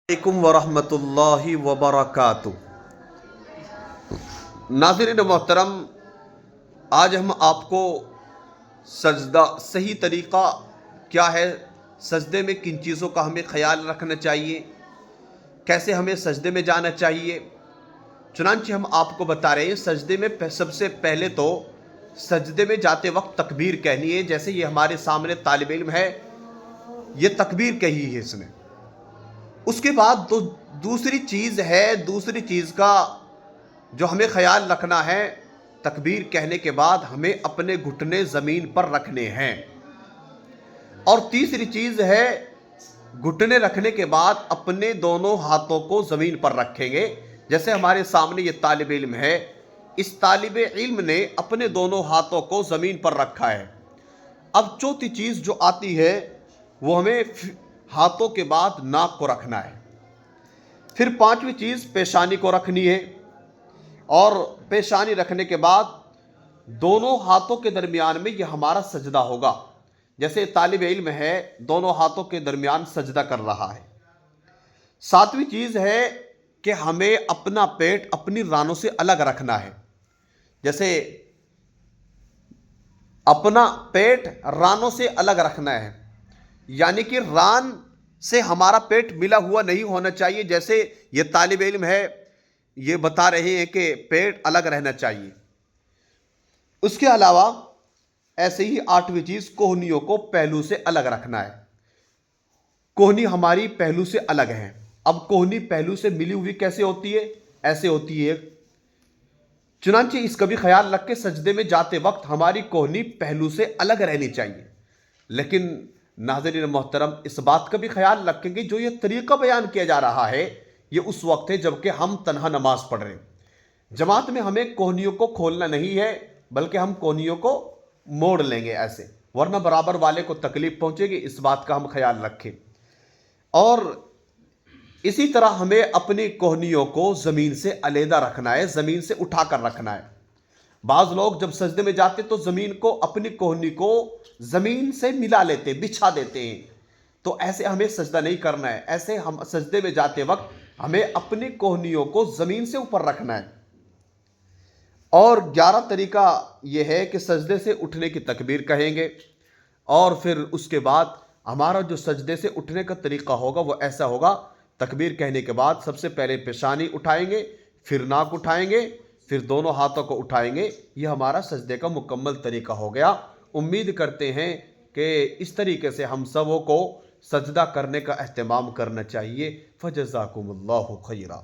अलैकुम वरहमतुल्लाहि वबरकातुहू। नाज़रीन मोहतरम, आज हम आपको सजदा सही तरीक़ा क्या है, सजदे में किन चीज़ों का हमें ख़याल रखना चाहिए, कैसे हमें सजदे में जाना चाहिए। चुनांचे हम आपको बता रहे हैं सजदे में सबसे पहले तो सजदे में जाते वक्त तकबीर कहनी है। जैसे ये हमारे सामने तालिब इल्म है, ये तकबीर कही है इसने। उसके बाद तो दूसरी चीज़ का जो हमें ख्याल रखना है, तकबीर कहने के बाद हमें अपने घुटने ज़मीन पर रखने हैं। और तीसरी चीज़ है, घुटने रखने के बाद अपने दोनों हाथों को ज़मीन पर रखेंगे। जैसे हमारे सामने ये तालिब इल्म है, इस तालिब इल्म ने अपने दोनों हाथों को ज़मीन पर रखा है। अब चौथी चीज़ जो आती है वो हमें हाथों के बाद नाक को रखना है। फिर पांचवी चीज़ पेशानी को रखनी है, और पेशानी रखने के बाद दोनों हाथों के दरमियान में यह हमारा सजदा होगा। जैसे तालिब इल्म है, दोनों हाथों के दरमियान सजदा कर रहा है। सातवीं चीज़ है कि हमें अपना पेट अपनी रानों से अलग रखना है। जैसे अपना पेट रानों से अलग रखना है, यानी कि रान से हमारा पेट मिला हुआ नहीं होना चाहिए। जैसे ये तालिब इल्म है, ये बता रहे हैं कि पेट अलग रहना चाहिए। उसके अलावा ऐसे ही आठवीं चीज़, कोहनियों को पहलू से अलग रखना है। कोहनी हमारी पहलू से अलग है। अब कोहनी पहलू से मिली हुई कैसे होती है? ऐसे होती है। चुनांचे इसका भी ख्याल रख के सजदे में जाते वक्त हमारी कोहनी पहलू से अलग रहनी चाहिए। लेकिन नाज़रीन मोहतरम, इस बात का भी ख्याल रखेंगे जो ये तरीक़ा बयान किया जा रहा है, ये उस वक्त है जबकि हम तन्हा नमाज पढ़ रहे हैं। जमात में हमें कोहनियों को खोलना नहीं है, बल्कि हम कोहनियों को मोड़ लेंगे ऐसे, वरना बराबर वाले को तकलीफ पहुंचेगी। इस बात का हम ख्याल रखें। और इसी तरह हमें अपनी कोहनियों को ज़मीन से अलहदा रखना है, ज़मीन से उठा कर रखना है। बाज़ लोग जब सजदे में जाते तो ज़मीन को, अपनी कोहनी को ज़मीन से मिला लेते, बिछा देते हैं। तो ऐसे हमें सजदा नहीं करना है। ऐसे हम सजदे में जाते वक्त हमें अपनी कोहनियों को ज़मीन से ऊपर रखना है। और 11 तरीका यह है कि सजदे से उठने की तकबीर कहेंगे, और फिर उसके बाद हमारा जो सजदे से उठने का तरीका होगा वो ऐसा होगा। तकबीर कहने के बाद सबसे पहले पेशानी उठाएंगे, फिर नाक उठाएंगे, फिर दोनों हाथों को उठाएंगे। यह हमारा सजदे का मुकम्मल तरीका हो गया। उम्मीद करते हैं कि इस तरीके से हम सबों को सजदा करने का एहतमाम करना चाहिए। फजज़ाकुमुल्लाहु खैरा।